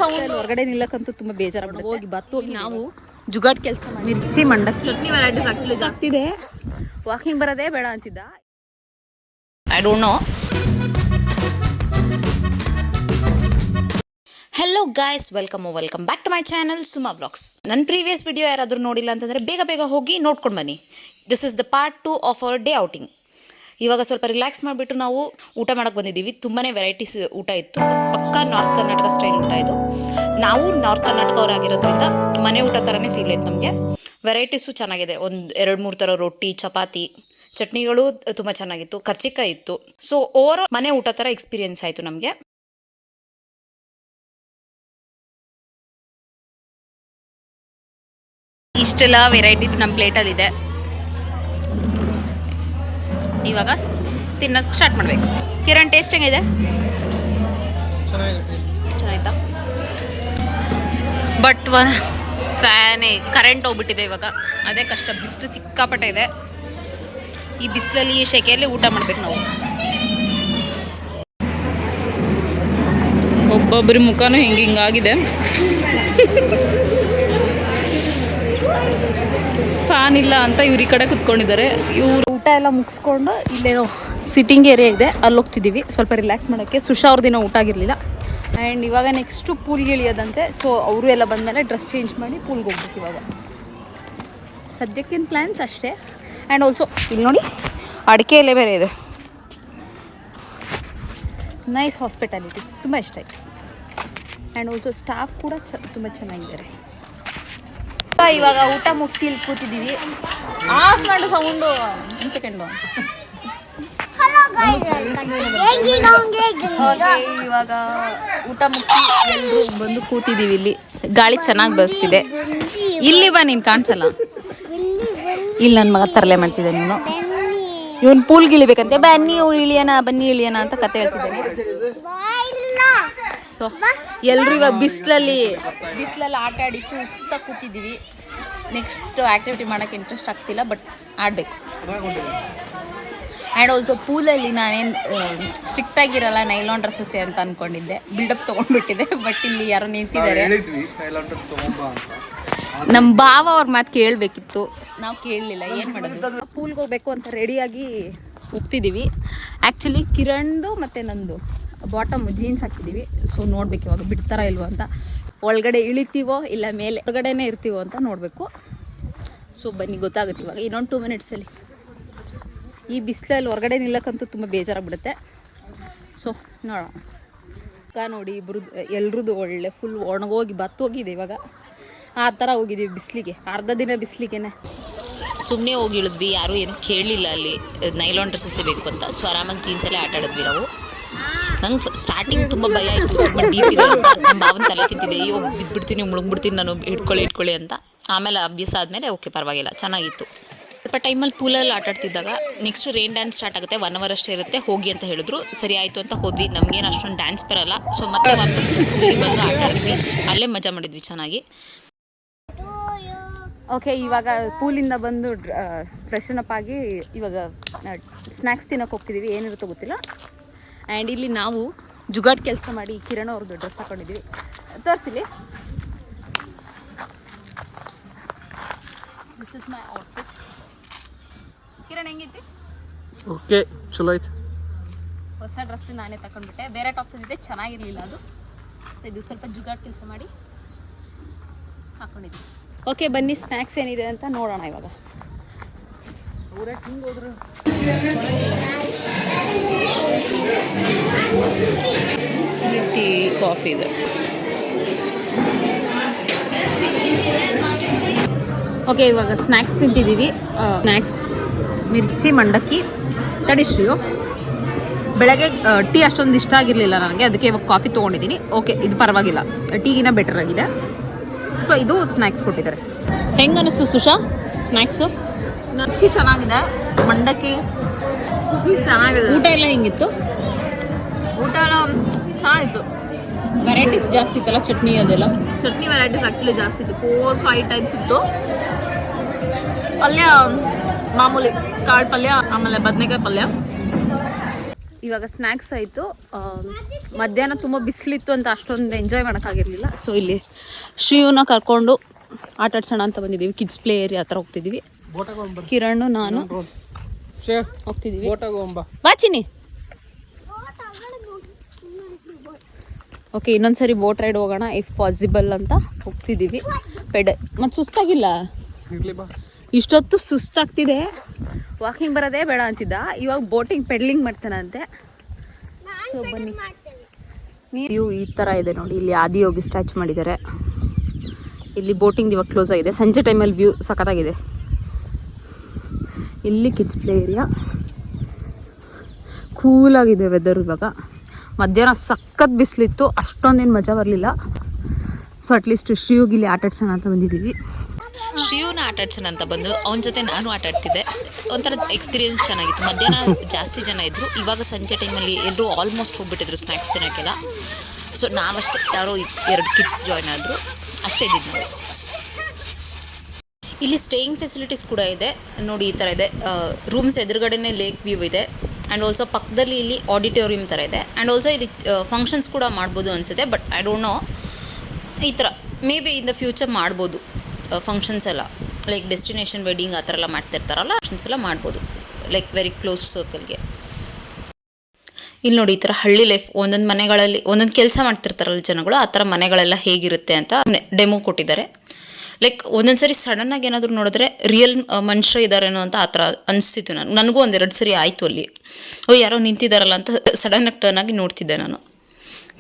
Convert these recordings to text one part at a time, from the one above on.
Sound ಹೊರಗಡೆ ನಿಲ್ಲಕ್ಕಂತೂ ತುಂಬ ಬೇಜಾರಾಗ್ಬಿಡುತ್ತೆ. ಹೋಗಿ ಹೋಗಿ ನಾವು ಜುಗಾಟ್ ಕೆಲಸ ಮಿರ್ಚಿ ಮಂಡಕ್ಕಿ ಚಟ್ನಿ ವೆರೈಟೀಸ್ ಆಕ್ಚುಲಿ ಜಾಸ್ತಿ ಇದೆ. ವಾಕಿಂಗ್ ಬರೋದೇ ಬೇಡ ಅಂತಿದ್ದ. I don't know. Hello guys, welcome back to my channel Suma vlogs. ನನ್ನ ಪ್ರೀವಿಯಸ್ ವಿಡಿಯೋ ಯಾರಾದರೂ ನೋಡಿಲ್ಲ ಅಂತಂದರೆ ಬೇಗ ಹೋಗಿ ನೋಡ್ಕೊಂಡು ಬನ್ನಿ. This is the part 2 of our day outing. ಇವಾಗ ಸ್ವಲ್ಪ ರಿಲ್ಯಾಕ್ಸ್ ಮಾಡಿಬಿಟ್ಟು ನಾವು ಊಟ ಮಾಡೋಕ್ಕೆ ಬಂದಿದ್ದೀವಿ. ತುಂಬಾ ವೆರೈಟೀಸ್ ಊಟ ಇತ್ತು. ಪಕ್ಕಾ ನಾರ್ತ್ ಕರ್ನಾಟಕ ಸ್ಟೈಲ್ ಊಟ ಇದು. ನಾವು ನಾರ್ತ್ ಕರ್ನಾಟಕವರಾಗಿರೋದ್ರಿಂದ ಮನೆ ಊಟ ಥರನೇ ಫೀಲ್ ಆಯ್ತು ನಮಗೆ. ವೆರೈಟೀಸು ಚೆನ್ನಾಗಿದೆ. ಒಂದು 2-3 ಥರ ರೊಟ್ಟಿ, ಚಪಾತಿ, ಚಟ್ನಿಗಳು ತುಂಬ ಚೆನ್ನಾಗಿತ್ತು. ಕರ್ಚಿಕಾಯಿ ಇತ್ತು. ಸೊ ಓವರ್ ಮನೆ ಊಟ ಥರ ಎಕ್ಸ್ಪೀರಿಯನ್ಸ್ ಆಯಿತು ನಮಗೆ. ಇಷ್ಟೆಲ್ಲ ವೆರೈಟೀಸ್ ನಮ್ಮ ಪ್ಲೇಟಲ್ಲಿದೆ. ಇವಾಗ ತಿನ್ನೋಕ್ಕೆ ಸ್ಟಾರ್ಟ್ ಮಾಡಬೇಕು. ಕಿರಣ್, ಟೇಸ್ಟ್ ಹೆಂಗಿದೆ? ಚೆನ್ನಾಯ್ತಾ? ಬಟ್ ಫ್ಯಾನೇ ಕರೆಂಟ್ ಹೋಗ್ಬಿಟ್ಟಿದೆ ಇವಾಗ. ಅದೇ ಕಷ್ಟ. ಬಿಸಿಲು ಸಿಕ್ಕಾಪಟ್ಟೆ ಇದೆ. ಈ ಬಿಸಿಲಲ್ಲಿ ಈ ಶೆಕೆಯಲ್ಲಿ ಊಟ ಮಾಡ್ಬೇಕು ನಾವು. ಒಬ್ಬೊಬ್ಬರ ಮುಖನೂ ಹಿಂಗಾಗಿದೆ. ಫ್ಯಾನ್ ಇಲ್ಲ ಅಂತ ಇವ್ರ ಈ ಕಡೆ ಕುತ್ಕೊಂಡಿದ್ದಾರೆ. ಇವ್ರು ಊಟ ಎಲ್ಲ ಮುಗಿಸ್ಕೊಂಡು ಇಲ್ಲೇನೋ ಸಿಟ್ಟಿಂಗ್ ಏರಿಯಾ ಇದೆ, ಅಲ್ಲಿ ಹೋಗ್ತಿದ್ದೀವಿ ಸ್ವಲ್ಪ ರಿಲ್ಯಾಕ್ಸ್ ಮಾಡೋಕ್ಕೆ. ಸುಶಾ ಅವ್ರ ದಿನ ಊಟ ಆಗಿರಲಿಲ್ಲ. ಆ್ಯಂಡ್ ಇವಾಗ ನೆಕ್ಸ್ಟು ಪೂಲ್ಗೆ ಇಳಿಯೋದಂತೆ. ಸೊ ಅವರು ಎಲ್ಲ ಬಂದಮೇಲೆ ಡ್ರೆಸ್ ಚೇಂಜ್ ಮಾಡಿ ಪೂಲ್ಗೆ ಹೋಗ್ಬೇಕು. ಇವಾಗ ಸದ್ಯಕ್ಕಿನ ಪ್ಲ್ಯಾನ್ಸ್ ಅಷ್ಟೇ. ಆ್ಯಂಡ್ ಆಲ್ಸೋ ಇಲ್ಲಿ ನೋಡಿ, ಅಡಿಕೆ ಎಲೆ ಬೇರೆ ಇದೆ. ನೈಸ್ ಹಾಸ್ಪಿಟಾಲಿಟಿ, ತುಂಬ ಇಷ್ಟ ಆಯಿತು. ಆ್ಯಂಡ್ ಆಲ್ಸೋ ಸ್ಟಾಫ್ ಕೂಡ ತುಂಬ ಚೆನ್ನಾಗಿದ್ದಾರೆ. ಇವಾಗ ಊಟ ಮುಗಿಸಿ ಇಲ್ಲಿ ಕೂತಿದ್ದೀವಿ. ಆಫ್ ಮಾಡು ಸೌಂಡು. 1 ಸೆಕೆಂಡು. ಇವಾಗ ಊಟ ಮುಗಿಸಿ ಎಲ್ಲರೂ ಬಂದು ಕೂತಿದ್ದೀವಿ. ಇಲ್ಲಿ ಗಾಳಿ ಚೆನ್ನಾಗಿ ಬಸ್ತಿದೆ. ಇಲ್ಲಿ ಬಾ, ನೀನು ಕಾಣಿಸಲ್ಲ. ಇಲ್ಲಿ ನನ್ನ ಮಗ ತರಲೆ ಮಾಡ್ತಿದ್ದೆ. ನೀನು ಇವನು ಪೂಲ್ಗೆ ಇಳಿಬೇಕಂತೆ. ಬನ್ನಿ ಇಳಿಯೋಣ ಅಂತ ಕತೆ ಹೇಳ್ತಿದ್ದೇನೆ. ಸೊ ಎಲ್ಲರೂ ಇವಾಗ ಬಿಸಿಲಲ್ಲಿ ಆಟ ಆಡಿ ಸುಸ್ತಾಗಿ ಕೂತಿದ್ದೀವಿ. ನೆಕ್ಸ್ಟ್ ಆ್ಯಕ್ಟಿವಿಟಿ ಮಾಡೋಕ್ಕೆ ಇಂಟ್ರೆಸ್ಟ್ ಆಗ್ತಿಲ್ಲ, ಬಟ್ ಆಡಬೇಕು. ಆ್ಯಂಡ್ ಆಲ್ಸೋ ಪೂಲಲ್ಲಿ ನಾನೇನು ಸ್ಟ್ರಿಕ್ಟಾಗಿರಲ್ಲ, ನೈಲಾನ್ ಡ್ರೆಸ್ಸಸ್ ಅಂತ ಅಂದ್ಕೊಂಡಿದ್ದೆ. ಬಿಲ್ಡಪ್ ತೊಗೊಂಡ್ಬಿಟ್ಟಿದೆ. ಬಟ್ ಇಲ್ಲಿ ಯಾರೋ ನಿಂತಿದ್ದಾರೆ. ನಮ್ಮ ಭಾವ ಅವ್ರ ಮಾತು ಕೇಳಬೇಕಿತ್ತು, ನಾವು ಕೇಳಲಿಲ್ಲ. ಏನು ಮಾಡೋದು? ಪೂಲ್ಗೆ ಹೋಗ್ಬೇಕು ಅಂತ ರೆಡಿಯಾಗಿ ಹೋಗ್ತಿದ್ದೀವಿ. ಆ್ಯಕ್ಚುಲಿ ಕಿರಣ್ದು ಮತ್ತು ನಂದು ಬಾಟಮ್ ಜೀನ್ಸ್ ಹಾಕಿದ್ದೀವಿ. ಸೊ ನೋಡ್ಬೇಕು ಇವಾಗ ಬಿಡ್ತಾರ ಇಲ್ವೋ ಅಂತ. ಒಳಗಡೆ ಇಳಿತೀವೋ ಇಲ್ಲ ಮೇಲೆ ಹೊರಗಡೆನೇ ಇರ್ತೀವೋ ಅಂತ ನೋಡಬೇಕು. ಸೊ ಬನ್ನಿ, ಗೊತ್ತಾಗುತ್ತೆ ಇವಾಗ. ಇನ್ನೊಂದು 2 ಮಿನಿಟ್ಸಲ್ಲಿ. ಈ ಬಿಸಿಲಲ್ಲಿ ಹೊರಗಡೆ ನಿಲ್ಲಕ್ಕಂತೂ ತುಂಬ ಬೇಜಾರಾಗ್ಬಿಡುತ್ತೆ. ಸೊ ನೋಡೋಣ. ನೋಡಿ ಎಲ್ರದ್ದು ಒಳ್ಳೆ ಫುಲ್ ಒಣಗೋಗಿ ಹೋಗಿದೆ ಇವಾಗ. ಆ ಥರ ಹೋಗಿದ್ದೀವಿ ಬಿಸಿಲಿಗೆ. ಅರ್ಧ ದಿನ ಬಿಸಿಲಿಗೆನೆ ಸುಮ್ಮನೆ ಹೋಗಿ ಇಳಿದ್ವಿ. ಯಾರೂ ಏನು ಕೇಳಲಿಲ್ಲ ಅಲ್ಲಿ ನೈಲಾನ್ ಡ್ರೆಸ್ಸಸ್ಸೇ ಬೇಕು ಅಂತ. ಸೊ ಆರಾಮಾಗಿ ಜೀನ್ಸಲ್ಲೇ ಆಟ ಆಡಿದ್ವಿ ನಾವು. ನಂಗೆ ಸ್ಟಾರ್ಟಿಂಗ್ ತುಂಬ ಭಯ ಆಯಿತು, ತುಂಬ ಡೀಪ್ ಇದೆ ಅಂತ. ನಮ್ಮ ಭಾವನ ತಲೆ ತಿಂತಿದ್ದೆ, ಅಯ್ಯೋ ಬಿದ್ದುಬಿಡ್ತೀನಿ, ಮುಳುಗ್ಬಿಡ್ತೀನಿ ನಾನು, ಇಟ್ಕೊಳ್ಳಿ ಅಂತ. ಆಮೇಲೆ ಅಭ್ಯಾಸ ಆದಮೇಲೆ ಓಕೆ, ಪರವಾಗಿಲ್ಲ, ಚೆನ್ನಾಗಿತ್ತು. ಸ್ವಲ್ಪ ಟೈಮಲ್ಲಿ ಪೂಲಲ್ಲಿ ಆಟಾಡ್ತಿದ್ದಾಗ ನೆಕ್ಸ್ಟ್ ರೈನ್ ಡ್ಯಾನ್ಸ್ ಸ್ಟಾರ್ಟ್ ಆಗುತ್ತೆ. 1 hour ಅಷ್ಟೇ ಇರುತ್ತೆ, ಹೋಗಿ ಅಂತ ಹೇಳಿದ್ರು. ಸರಿ ಆಯಿತು ಅಂತ ಹೋದ್ವಿ. ನಮಗೇನು ಅಷ್ಟೊಂದು ಡ್ಯಾನ್ಸ್ ಬರಲ್ಲ. ಸೊ ಮತ್ತೆ ವಾಪಸ್ ಪೂಲಿಗೆ ಬಂದು ಆಟಾಡಿದ್ವಿ. ಅಲ್ಲೇ ಮಜಾ ಮಾಡಿದ್ವಿ ಚೆನ್ನಾಗಿ. ಓಕೆ, ಇವಾಗ ಪೂಲಿಂದ ಬಂದು ಫ್ರೆಶನ್ ಅಪ್ ಆಗಿ ಇವಾಗ ಸ್ನ್ಯಾಕ್ಸ್ ತಿನ್ನೋಕೆ ಹೋಗ್ತಿದ್ದೀವಿ. ಏನಿರುತ್ತೋ ಗೊತ್ತಿಲ್ಲ. ಆ್ಯಂಡ್ ಇಲ್ಲಿ ನಾವು ಜುಗಾಟ್ ಕೆಲಸ ಮಾಡಿ ಕಿರಣ್ ಅವ್ರದ್ದು ಡ್ರೆಸ್ ಹಾಕೊಂಡಿದ್ದೀವಿ. ತೋರಿಸಿಲಿ. This is my outfit. Kiran ಹೆಂಗಿತ್ತು? ಓಕೆ, ಚಲೋ ಆಯ್ತು. ಹೊಸ ಡ್ರೆಸ್ ನಾನೇ ತಗೊಂಡ್ಬಿಟ್ಟೆ. ಬೇರೆ ಟಾಪ್ ತಂದಿದ್ದೆ, ಚೆನ್ನಾಗಿರಲಿಲ್ಲ ಅದು. ಇದು ಸ್ವಲ್ಪ ಜುಗಾಟ್ ಕೆಲಸ ಮಾಡಿ ಹಾಕ್ಕೊಂಡಿದ್ದೀವಿ. ಓಕೆ, ಬನ್ನಿ ಸ್ನ್ಯಾಕ್ಸ್ ಏನಿದೆ ಅಂತ ನೋಡೋಣ ಇವಾಗ. ಟೀ, ಕಾಫಿ ಇದೆ. ಓಕೆ, ಇವಾಗ ಸ್ನ್ಯಾಕ್ಸ್ ತಿಂತಿದ್ದೀವಿ. ಸ್ನ್ಯಾಕ್ಸ್ ಮಿರ್ಚಿ ಮಂಡಕ್ಕಿ ತಡಿಶ್ರೀಯು. ಬೆಳಗ್ಗೆ ಟೀ ಅಷ್ಟೊಂದು ಇಷ್ಟ ಆಗಿರಲಿಲ್ಲ ನನಗೆ, ಅದಕ್ಕೆ ಇವಾಗ ಕಾಫಿ ತೊಗೊಂಡಿದ್ದೀನಿ. ಓಕೆ, ಇದು ಪರವಾಗಿಲ್ಲ, ಟೀಗಿನ ಬೆಟರ್ ಆಗಿದೆ. ಸೊ ಇದು ಸ್ನ್ಯಾಕ್ಸ್ ಕೊಟ್ಟಿದ್ದಾರೆ. ಹೆಂಗೆ ಅನ್ನಿಸ್ತು ಸುಶಾ ಸ್ನ್ಯಾಕ್ಸು? ಮಿರ್ಚಿ ಚೆನ್ನಾಗಿದೆ, ಮಂಡಕ್ಕಿ ಚೆನ್ನಾಗಿದೆ. ಊಟ ಎಲ್ಲ ಹೆಂಗಿತ್ತು? ಊಟ ಎಲ್ಲ ಚೆನ್ನಾಗಿತ್ತು. ವೆರೈಟೀಸ್ ಜಾಸ್ತಿ ಇತ್ತಲ್ಲ, ಚಟ್ನಿ ಅದೆಲ್ಲ. ಚಟ್ನಿ ವೆರೈಟೀಸ್ ಆ್ಯಕ್ಚುಲಿ ಜಾಸ್ತಿ ಇತ್ತು. 4-5 ಟೈಪ್ಸ್ ಇತ್ತು. ಪಲ್ಯ ಮಾಮೂಲಿ ಕಾಳು ಪಲ್ಯ, ಆಮೇಲೆ ಬದನೆಕಾಯಿ ಪಲ್ಯ. ಇವಾಗ ಸ್ನ್ಯಾಕ್ಸ್ ಆಯಿತು. ಮಧ್ಯಾಹ್ನ ತುಂಬ ಬಿಸಿಲಿತ್ತು ಅಂತ ಅಷ್ಟೊಂದು ಎಂಜಾಯ್ ಮಾಡೋಕ್ಕಾಗಿರಲಿಲ್ಲ. ಸೊ ಇಲ್ಲಿ ಶ್ರೀಯುನ ಕರ್ಕೊಂಡು ಆಟಾಡ್ಸೋಣ ಅಂತ ಬಂದಿದ್ದೀವಿ. ಕಿಡ್ಸ್ ಪ್ಲೇ ಏರಿಯಾ ಹತ್ರ ಹೋಗ್ತಿದ್ದೀವಿ. ಕಿರಣ್ ನಾನು ಹೋಗ್ತಿದ್ದೀವಿ. ಬಾಚಿನಿ ಓಕೆ, ಇನ್ನೊಂದ್ಸರಿ ಬೋಟ್ ರೈಡ್ ಹೋಗೋಣ ಇಫ್ ಪಾಸಿಬಲ್ ಅಂತ ಹೋಗ್ತಿದ್ದೀವಿ. ಮತ್ತು ಸುಸ್ತಾಗಿಲ್ಲ, ಇಷ್ಟೊತ್ತು ಸುಸ್ತಾಗ್ತಿದೆ. ವಾಕಿಂಗ್ ಬರೋದೇ ಬೇಡ ಅಂತಿದ್ದ, ಇವಾಗ ಬೋಟಿಂಗ್ ಪೆಡ್ಲಿಂಗ್ ಮಾಡ್ತಾನಂತೆ. ಸೊ ಬನ್ನಿ. ವ್ಯೂ ಈ ಥರ ಇದೆ ನೋಡಿ. ಇಲ್ಲಿ ಆದಿಯೋಗಿ ಸ್ಟ್ಯಾಚು ಮಾಡಿದ್ದಾರೆ. ಇಲ್ಲಿ ಬೋಟಿಂಗ್ ಇವಾಗ ಕ್ಲೋಸ್ ಆಗಿದೆ. ಸಂಜೆ ಟೈಮಲ್ಲಿ ವ್ಯೂ ಸಖತ್ತಾಗಿದೆ. ಇಲ್ಲಿ ಕಿಡ್ಸ್ ಪ್ಲೇ ಏರಿಯಾ. ಕೂಲಾಗಿದೆ ವೆದರ್ ಇವಾಗ. ಮಧ್ಯಾಹ್ನ ಸಖತ್ ಬಿಸಿಲಿತ್ತು, ಅಷ್ಟೊಂದೇನು ಮಜಾ ಬರಲಿಲ್ಲ. ಸೊ ಅಟ್ಲೀಸ್ಟ್ ಶ್ರೀಯುಗ್ ಇಲ್ಲಿ ಆಟಾಡ್ಸೋಣ ಅಂತ ಬಂದಿದ್ದೀವಿ. ಶ್ರೀಯುನ ಆಟಾಡ್ಸೋಣ ಅಂತ ಬಂದು ಅವನ ಜೊತೆ ನಾನು ಆಟಾಡ್ತಿದ್ದೆ. ಒಂಥರ ಎಕ್ಸ್ಪೀರಿಯನ್ಸ್ ಚೆನ್ನಾಗಿತ್ತು. ಮಧ್ಯಾಹ್ನ ಜಾಸ್ತಿ ಜನ ಇದ್ದರು. ಇವಾಗ ಸಂಜೆ ಟೈಮಲ್ಲಿ ಎಲ್ಲರೂ ಆಲ್ಮೋಸ್ಟ್ ಹೋಗ್ಬಿಟ್ಟಿದ್ರು ಸ್ನ್ಯಾಕ್ಸ್ ತಿನ್ನೋಕ್ಕೆಲ್ಲ. ಸೊ ನಾವಷ್ಟೇ ಯಾರೋ 2 ಕಿಡ್ಸ್ ಜಾಯ್ನ್ ಆದರು, ಅಷ್ಟೇ ಇದ್ದಿದ್ದು ನಾವು. ಇಲ್ಲಿ ಸ್ಟೇಯಿಂಗ್ ಫೆಸಿಲಿಟೀಸ್ ಕೂಡ ಇದೆ ನೋಡಿ. ಈ ಥರ ಇದೆ. ರೂಮ್ಸ್ ಎದುರುಗಡೆನೇ ಲೇಕ್ ವ್ಯೂ ಇದೆ. ಆ್ಯಂಡ್ ಆಲ್ಸೋ ಪಕ್ಕದಲ್ಲಿ ಇಲ್ಲಿ ಆಡಿಟೋರಿಯಂ ಥರ ಇದೆ. ಆ್ಯಂಡ್ ಆಲ್ಸೋ ಇಲ್ಲಿ ಫಂಕ್ಷನ್ಸ್ ಕೂಡ ಮಾಡ್ಬೋದು ಅನಿಸುತ್ತೆ. But I don't no. ಈ ಥರ may be in the future ಮಾಡ್ಬೋದು ಫಂಕ್ಷನ್ಸ್ ಎಲ್ಲ. ಲೈಕ್ ಡೆಸ್ಟಿನೇಷನ್ ವೆಡ್ಡಿಂಗ್ ಆ ಥರ ಎಲ್ಲ ಮಾಡ್ತಿರ್ತಾರಲ್ಲ, ಫಂಕ್ಷನ್ಸ್ ಎಲ್ಲ ಮಾಡ್ಬೋದು ಲೈಕ್ ವೆರಿ ಕ್ಲೋಸ್ ಸರ್ಕಲ್ಗೆ. ಇಲ್ಲಿ ನೋಡಿ, ಈ ಥರ ಹಳ್ಳಿ ಲೈಫ್ ಒಂದೊಂದು ಮನೆಗಳಲ್ಲಿ ಒಂದೊಂದು ಕೆಲಸ ಮಾಡ್ತಿರ್ತಾರಲ್ಲ ಜನಗಳು, ಆ ಥರ ಮನೆಗಳೆಲ್ಲ ಹೇಗಿರುತ್ತೆ ಅಂತ ಡೆಮೋ ಕೊಟ್ಟಿದ್ದಾರೆ. ಲೈಕ್ ಒಂದೊಂದು ಸರಿ ಸಡನ್ನಾಗಿ ಏನಾದರೂ ನೋಡಿದ್ರೆ ರಿಯಲ್ ಮನುಷ್ಯ ಇದ್ದಾರೇನೋ ಅಂತ ಆ ಥರ ಅನಿಸ್ತಿತ್ತು ನನಗೂ 1-2 ಸರಿ ಆಯಿತು ಅಲ್ಲಿ. ಯಾರೋ ನಿಂತಿದ್ದಾರಲ್ಲ ಅಂತ ಸಡನ್ನಾಗಿ ಟರ್ನ್ ಆಗಿ ನೋಡ್ತಿದ್ದೆ ನಾನು.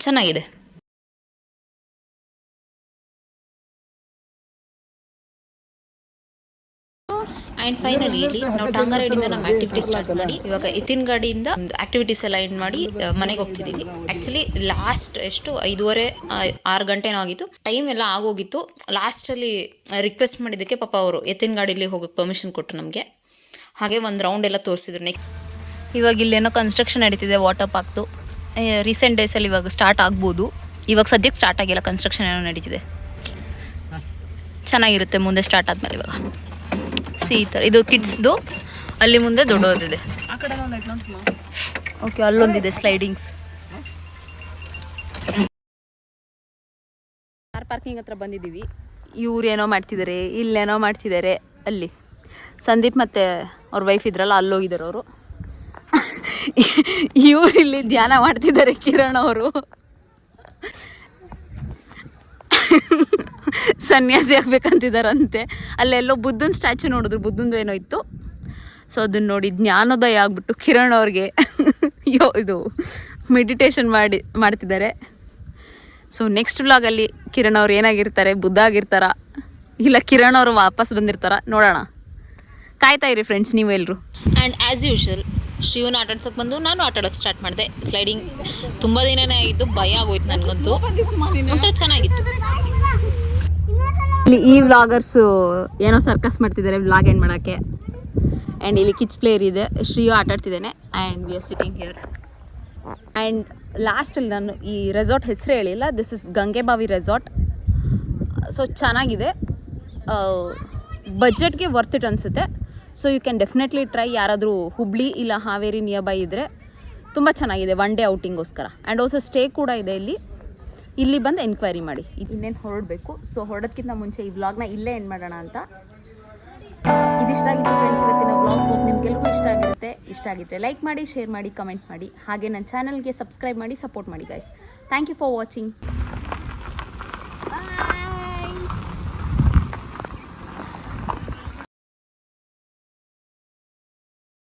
ಚೆನ್ನಾಗಿದೆ. ಆ್ಯಂಡ್ ಫೈನಲಿ ಇಲ್ಲಿ ನಾವು ಟಾಂಗಾ ರೈಡಿಂದ ನಮ್ಮ ಆ್ಯಕ್ಟಿವಿಟಿ ಸ್ಟಾರ್ಟ್ ಮಾಡಿ ಇವಾಗ ಎತ್ತಿನ ಗಾಡಿಯಿಂದ ಆ್ಯಕ್ಟಿವಿಟೀಸ್ ಎಲ್ಲ ಎಂಡ್ ಮಾಡಿ ಮನೆಗೆ ಹೋಗ್ತಿದ್ದೀವಿ. ಆ್ಯಕ್ಚುಲಿ ಲಾಸ್ಟ್ 5:30-6 ಗಂಟೆನೋ ಆಗಿತ್ತು. ಟೈಮ್ ಎಲ್ಲ ಆಗೋಗಿತ್ತು. ಲಾಸ್ಟಲ್ಲಿ ರಿಕ್ವೆಸ್ಟ್ ಮಾಡಿದ್ದಕ್ಕೆ ಪಾಪ ಅವರು ಎತ್ತಿನ ಗಾಡೀಲಿ ಹೋಗೋಕ್ಕೆ ಪರ್ಮಿಷನ್ ಕೊಟ್ಟರು ನಮಗೆ. ಹಾಗೆ ಒಂದು ರೌಂಡ್ ಎಲ್ಲ ತೋರಿಸಿದ್ರು. ಇವಾಗ ಇಲ್ಲೇನೋ ಕನ್ಸ್ಟ್ರಕ್ಷನ್ ನಡೀತಿದೆ ವಾಟರ್ ಪಾರ್ಕ್ದು. ರೀಸೆಂಟ್ ಡೇಸಲ್ಲಿ ಇವಾಗ ಸ್ಟಾರ್ಟ್ ಆಗ್ಬೋದು. ಇವಾಗ ಸದ್ಯಕ್ಕೆ ಸ್ಟಾರ್ಟ್ ಆಗಿಲ್ಲ, ಕನ್ಸ್ಟ್ರಕ್ಷನ್ ಏನೋ ನಡೀತಿದೆ. ಚೆನ್ನಾಗಿರುತ್ತೆ ಮುಂದೆ ಸ್ಟಾರ್ಟ್ ಆದಮೇಲೆ. ಇವಾಗ ಈ ಥರ ಇದು ಕಿಡ್ಸ್ದು, ಅಲ್ಲಿ ಮುಂದೆ ದೊಡ್ಡದಿದೆ. ಓಕೆ, ಅಲ್ಲೊಂದಿದೆ ಸ್ಲೈಡಿಂಗ್ಸ್. ಕಾರ್ ಪಾರ್ಕಿಂಗ್ ಹತ್ರ ಬಂದಿದ್ದೀವಿ. ಇವ್ರೇನೋ ಮಾಡ್ತಿದ್ದಾರೆ, ಇಲ್ಲೇನೋ ಮಾಡ್ತಿದ್ದಾರೆ. ಅಲ್ಲಿ ಸಂದೀಪ್ ಮತ್ತು ಅವ್ರ ವೈಫ್ ಇದ್ರಲ್ಲ, ಅಲ್ಲೋಗಿದ್ದಾರೆ ಅವರು. ಇವ್ರು ಇಲ್ಲಿ ಧ್ಯಾನ ಮಾಡ್ತಿದ್ದಾರೆ, ಕಿರಣ್ ಅವರು. ಸನ್ಯಾಸಿ ಆಗ್ಬೇಕಂತಿದ್ದಾರಂತೆ. ಅಲ್ಲೆಲ್ಲೋ ಬುದ್ಧನ ಸ್ಟ್ಯಾಚು ನೋಡಿದ್ರು, ಬುದ್ಧಂದು ಏನೋ ಇತ್ತು. ಸೊ ಅದನ್ನ ನೋಡಿ ಜ್ಞಾನೋದಯ ಆಗ್ಬಿಟ್ಟು ಕಿರಣ್ ಅವ್ರಿಗೆ ಇದು ಮೆಡಿಟೇಷನ್ ಮಾಡ್ತಿದ್ದಾರೆ. ಸೊ ನೆಕ್ಸ್ಟ್ ವ್ಲಾಗಲ್ಲಿ ಕಿರಣ್ ಅವ್ರು ಏನಾಗಿರ್ತಾರೆ, ಬುದ್ಧ ಆಗಿರ್ತಾರ ಇಲ್ಲ ಕಿರಣ್ ಅವರು ವಾಪಸ್ ಬಂದಿರ್ತಾರ ನೋಡೋಣ. ಕಾಯ್ತಾ ಇರಿ ಫ್ರೆಂಡ್ಸ್ ನೀವು ಎಲ್ಲರೂ. ಆ್ಯಂಡ್ ಆ್ಯಸ್ ಯೂಶುವಲ್ ಶ್ರೀಯುನ ಆಟಾಡ್ಸೋಕ್ಕೆ ಬಂದು ನಾನು ಆಟಾಡೋಕ್ಕೆ ಸ್ಟಾರ್ಟ್ ಮಾಡಿದೆ. ಸ್ಲೈಡಿಂಗ್ ತುಂಬ ದಿನನೇ ಆಗಿದ್ದು, ಭಯ ಆಗೋಯ್ತು ನನಗಂತೂ. ಒಂಥರ ಚೆನ್ನಾಗಿತ್ತು. ಇಲ್ಲಿ ಈ ವ್ಲಾಗರ್ಸು ಏನೋ ಸರ್ಕಸ್ ಮಾಡ್ತಿದ್ದಾರೆ ವ್ಲಾಗ್ ಎಂಡ್ ಮಾಡೋಕ್ಕೆ. ಆ್ಯಂಡ್ ಇಲ್ಲಿ ಕಿಡ್ಸ್ ಪ್ಲೇಯರ್ ಇದೆ, ಶ್ರೀಯು ಆಟಾಡ್ತಿದ್ದೇನೆ. And we are sitting here. And ಲಾಸ್ಟಲ್ಲಿ ನಾನು ಈ ರೆಸಾರ್ಟ್ ಹೆಸರು ಹೇಳಿಲ್ಲ. This is Gangebavi resort. So ಚೆನ್ನಾಗಿದೆ, ಬಜೆಟ್ಗೆ ವರ್ತ್ ಇಟ್ ಅನಿಸುತ್ತೆ. So you can definitely try. ಯಾರಾದರೂ ಹುಬ್ಳಿ ಇಲ್ಲ ಹಾವೇರಿ ನಿಯರ್ ಬೈ ಇದ್ದರೆ ತುಂಬ ಚೆನ್ನಾಗಿದೆ 1 ಡೇ ಔಟಿಂಗೋಸ್ಕರ. ಆ್ಯಂಡ್ ಆಲ್ಸೋ ಸ್ಟೇ ಕೂಡ ಇದೆ ಇಲ್ಲಿ ಬಂದು ಎನ್ಕ್ವೈರಿ ಮಾಡಿ. ಇನ್ನೇನು ಹೊರಡಬೇಕು. ಸೊ ಹೊರಡೋದಕ್ಕಿಂತ ಮುಂಚೆ ಈ ವ್ಲಾಗ್ನ ಇಲ್ಲೇ ಎಂಡ್ ಮಾಡೋಣ ಅಂತ. ಇದಿಷ್ಟ ಆಗಿತ್ತು ಫ್ರೆಂಡ್ಸ್ ಇವತ್ತಿನ ವ್ಲಾಗ್. ಹೋಪ್ ನಿಮ್ಗೆಲ್ರಿಗೂ ಇಷ್ಟ ಆಗಿರುತ್ತೆ ಲೈಕ್ ಮಾಡಿ, ಶೇರ್ ಮಾಡಿ, ಕಮೆಂಟ್ ಮಾಡಿ. ಹಾಗೆ ನನ್ನ ಚಾನಲ್ಗೆ ಸಬ್ಸ್ಕ್ರೈಬ್ ಮಾಡಿ, ಸಪೋರ್ಟ್ ಮಾಡಿ guys. Thank you for watching.